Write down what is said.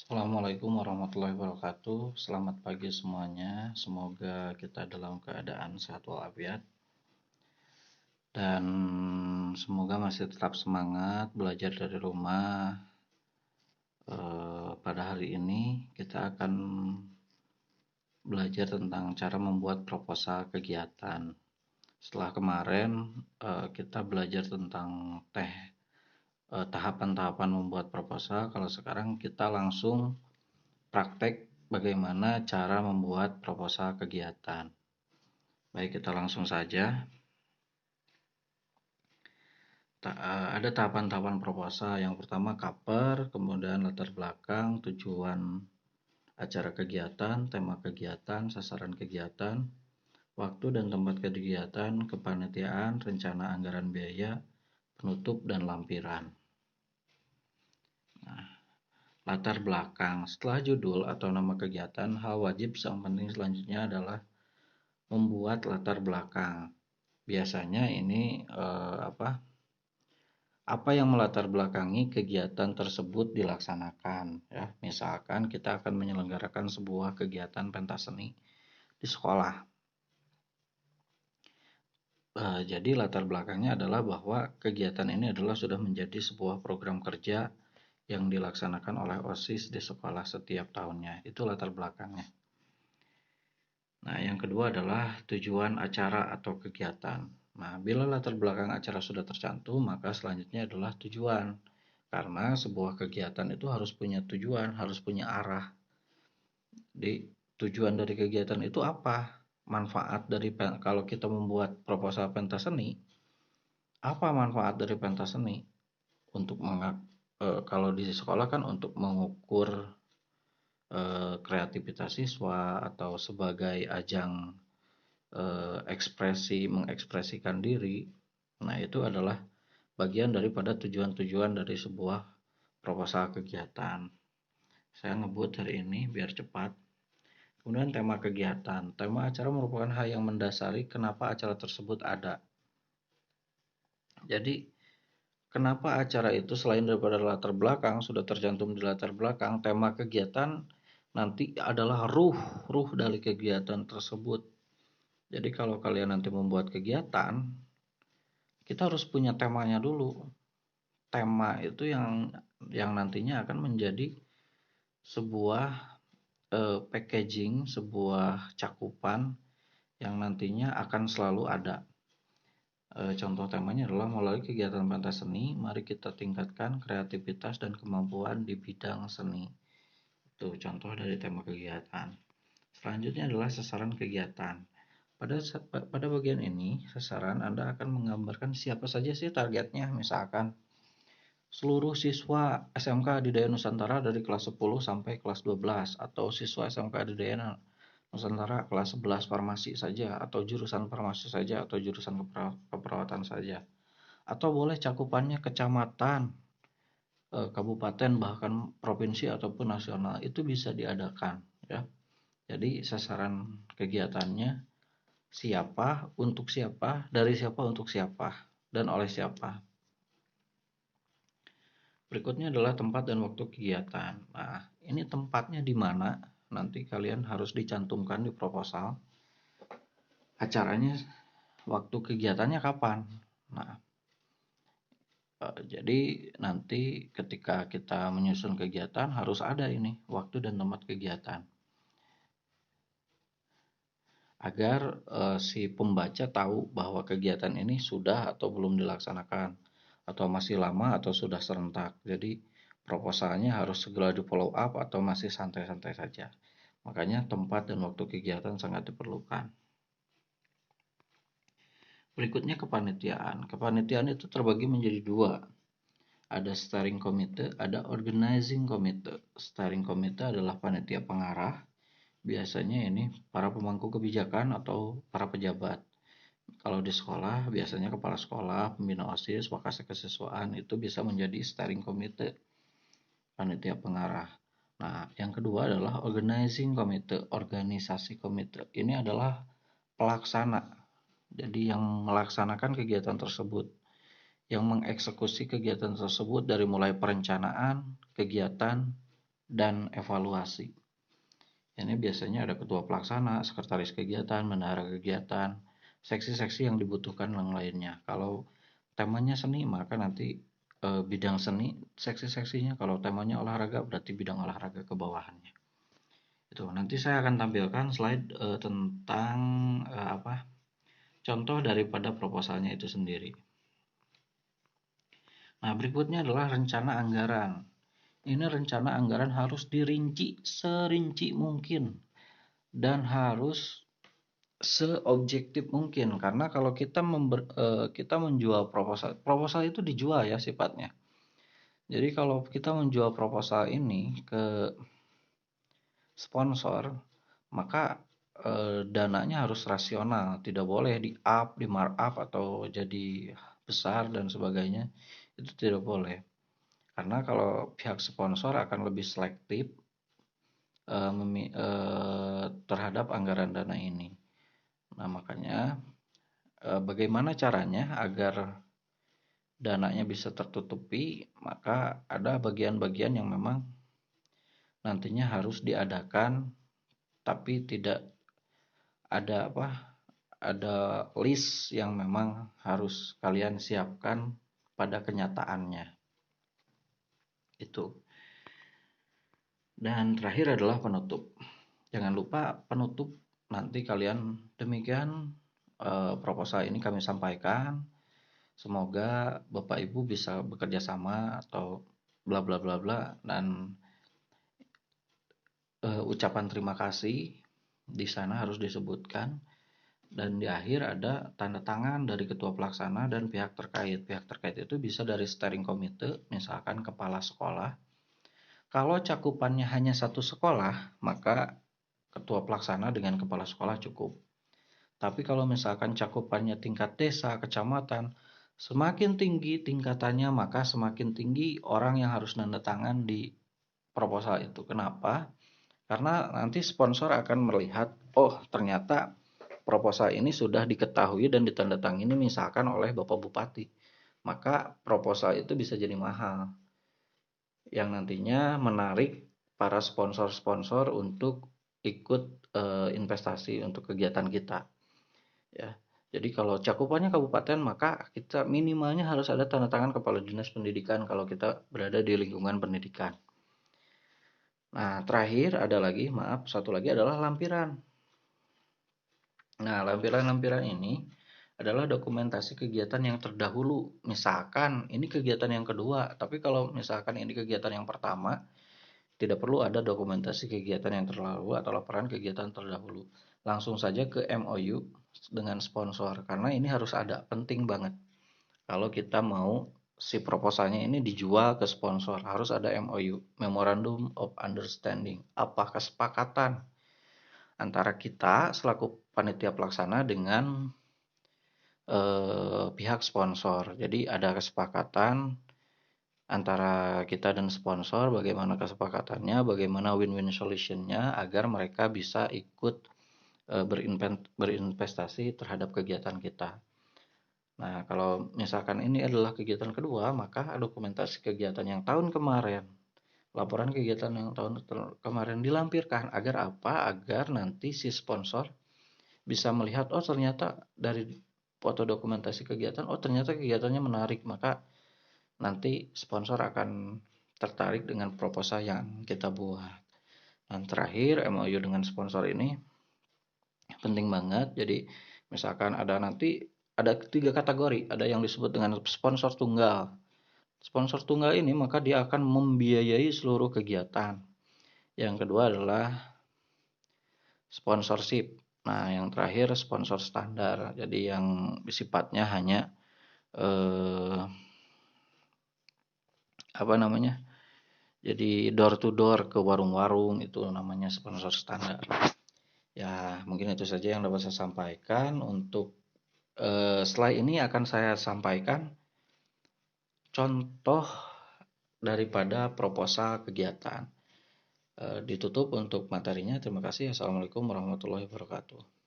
Assalamualaikum warahmatullahi wabarakatuh. Selamat pagi semuanya. Semoga kita dalam keadaan sehat walafiat dan semoga masih tetap semangat belajar dari rumah. Pada hari ini kita akan belajar tentang cara membuat proposal kegiatan. Setelah kemarin kita belajar tentang tahapan-tahapan membuat proposal. Kalau sekarang kita langsung praktek bagaimana cara membuat proposal kegiatan. Baik, kita langsung saja. Ada tahapan-tahapan proposal. Yang pertama cover, kemudian latar belakang, tujuan acara kegiatan, tema kegiatan, sasaran kegiatan, waktu dan tempat kegiatan, kepanitiaan, rencana anggaran biaya, penutup, dan lampiran. Latar belakang. Setelah judul atau nama kegiatan, hal wajib yang penting selanjutnya adalah membuat latar belakang. Biasanya ini apa yang melatar belakangi kegiatan tersebut dilaksanakan, ya. Misalkan kita akan menyelenggarakan sebuah kegiatan pentas seni di sekolah. Jadi latar belakangnya adalah bahwa kegiatan ini adalah sudah menjadi sebuah program kerja yang dilaksanakan oleh OSIS di sekolah setiap tahunnya. Itu latar belakangnya. Nah, yang kedua adalah tujuan acara atau kegiatan. Nah, bila latar belakang acara sudah tercantum, maka selanjutnya adalah tujuan. Karena sebuah kegiatan itu harus punya tujuan, harus punya arah. Tujuan dari kegiatan itu apa? Manfaat dari kalau kita membuat proposal pentas seni, apa manfaat dari pentas seni? Untuk kalau di sekolah kan untuk mengukur kreativitas siswa atau sebagai ajang mengekspresikan diri. Nah, itu adalah bagian daripada tujuan-tujuan dari sebuah proposal kegiatan. Saya ngebut hari ini biar cepat. Kemudian tema kegiatan. Tema acara merupakan hal yang mendasari kenapa acara tersebut ada. Jadi, kenapa acara itu selain daripada latar belakang, sudah tercantum di latar belakang, tema kegiatan nanti adalah ruh dari kegiatan tersebut. Jadi kalau kalian nanti membuat kegiatan, kita harus punya temanya dulu. Tema itu yang nantinya akan menjadi sebuah packaging, sebuah cakupan yang nantinya akan selalu ada. Contoh temanya adalah melalui kegiatan pentas seni, mari kita tingkatkan kreativitas dan kemampuan di bidang seni. Itu contoh dari tema kegiatan. Selanjutnya adalah sasaran kegiatan. Pada bagian ini, sasaran Anda akan menggambarkan siapa saja sih targetnya. Misalkan seluruh siswa SMK Adidaya Nusantara dari kelas 10 sampai kelas 12, atau siswa SMK Adidaya Nusantara kelas 11 farmasi saja, atau jurusan farmasi saja, atau jurusan keperawatan saja. Atau boleh cakupannya kecamatan, kabupaten, bahkan provinsi ataupun nasional, itu bisa diadakan, ya. Jadi sasaran kegiatannya siapa, untuk siapa, dari siapa untuk siapa, dan oleh siapa. Berikutnya adalah tempat dan waktu kegiatan. Nah, ini tempatnya di mana? Nanti kalian harus dicantumkan di proposal. Acaranya, waktu kegiatannya kapan? Nah, jadi nanti ketika kita menyusun kegiatan harus ada ini waktu dan tempat kegiatan. Agar si pembaca tahu bahwa kegiatan ini sudah atau belum dilaksanakan, atau masih lama atau sudah serentak. Jadi proposalnya harus segera di follow up atau masih santai-santai saja. Makanya tempat dan waktu kegiatan sangat diperlukan. Berikutnya kepanitiaan. Kepanitiaan itu terbagi menjadi dua. Ada steering committee, ada organizing committee. Steering committee adalah panitia pengarah. Biasanya ini para pemangku kebijakan atau para pejabat. Kalau di sekolah, biasanya kepala sekolah, pembina OSIS, wakase kesiswaan itu bisa menjadi steering committee, panitia pengarah. Nah, yang kedua adalah organizing committee, organisasi komite. Ini adalah pelaksana. Jadi yang melaksanakan kegiatan tersebut, yang mengeksekusi kegiatan tersebut dari mulai perencanaan kegiatan dan evaluasi. Ini biasanya ada ketua pelaksana, sekretaris kegiatan, bendahara kegiatan, seksi-seksi yang dibutuhkan yang lainnya. Kalau temanya seni, maka nanti bidang seni seksi-seksinya. Kalau temanya olahraga, berarti bidang olahraga ke bawahannya. Itu nanti saya akan tampilkan slide tentang contoh daripada proposalnya itu sendiri. Nah, berikutnya adalah rencana anggaran. Ini rencana anggaran harus dirinci serinci mungkin dan harus seobjektif mungkin, karena kalau kita menjual proposal itu dijual ya sifatnya. Jadi kalau kita menjual proposal ini ke sponsor, maka dananya harus rasional, tidak boleh di up, di markup atau jadi besar dan sebagainya. Itu tidak boleh. Karena kalau pihak sponsor akan lebih selektif terhadap anggaran dana ini. Nah, makanya bagaimana caranya agar dananya bisa tertutupi, maka ada bagian-bagian yang memang nantinya harus diadakan, tapi tidak ada ada list yang memang harus kalian siapkan pada kenyataannya. Itu. Dan terakhir adalah penutup. Jangan lupa penutup nanti kalian demikian proposal ini kami sampaikan. Semoga Bapak Ibu bisa bekerja sama atau bla bla bla bla, dan ucapan terima kasih di sana harus disebutkan, dan di akhir ada tanda tangan dari ketua pelaksana dan pihak terkait. Pihak terkait itu bisa dari steering committee, misalkan kepala sekolah. Kalau cakupannya hanya satu sekolah, maka ketua pelaksana dengan kepala sekolah cukup. Tapi kalau misalkan cakupannya tingkat desa, kecamatan, semakin tinggi tingkatannya, maka semakin tinggi orang yang harus nanda tangan di proposal itu. Kenapa? Karena nanti sponsor akan melihat, oh ternyata proposal ini sudah diketahui dan ditandatangani misalkan oleh Bapak Bupati. Maka proposal itu bisa jadi mahal, yang nantinya menarik para sponsor-sponsor untuk ikut investasi untuk kegiatan kita. Ya, jadi kalau cakupannya kabupaten, maka kita minimalnya harus ada tanda tangan kepala dinas pendidikan kalau kita berada di lingkungan pendidikan. Nah, terakhir ada lagi, satu lagi adalah lampiran. Nah, lampiran-lampiran ini adalah dokumentasi kegiatan yang terdahulu. Misalkan ini kegiatan yang kedua, tapi kalau misalkan ini kegiatan yang pertama, tidak perlu ada dokumentasi kegiatan yang terdahulu atau laporan kegiatan terdahulu. Langsung saja ke MOU dengan sponsor, karena ini harus ada, penting banget. Kalau kita mau si proposalnya ini dijual ke sponsor, harus ada MOU, Memorandum of Understanding. Apa kesepakatan antara kita selaku panitia pelaksana dengan pihak sponsor. Jadi ada kesepakatan antara kita dan sponsor, bagaimana kesepakatannya, bagaimana win-win solutionnya agar mereka bisa ikut berinvestasi terhadap kegiatan kita. Nah, kalau misalkan ini adalah kegiatan kedua, maka dokumentasi kegiatan yang tahun kemarin, laporan kegiatan yang tahun kemarin dilampirkan. Agar apa? Agar nanti si sponsor bisa melihat, oh ternyata dari foto dokumentasi kegiatan, oh ternyata kegiatannya menarik, maka nanti sponsor akan tertarik dengan proposal yang kita buat. Dan terakhir, MOU dengan sponsor ini penting banget. Jadi misalkan ada 3 kategori, ada yang disebut dengan sponsor tunggal. Sponsor tunggal ini maka dia akan membiayai seluruh kegiatan. Yang kedua adalah sponsorship. Nah, yang terakhir sponsor standar. Jadi yang sifatnya hanya jadi door to door ke warung-warung, itu namanya sponsor standar. Ya, mungkin itu saja yang dapat saya sampaikan. Untuk slide ini akan saya sampaikan contoh daripada proposal kegiatan. Ditutup untuk materinya. Terima kasih. Assalamualaikum warahmatullahi wabarakatuh.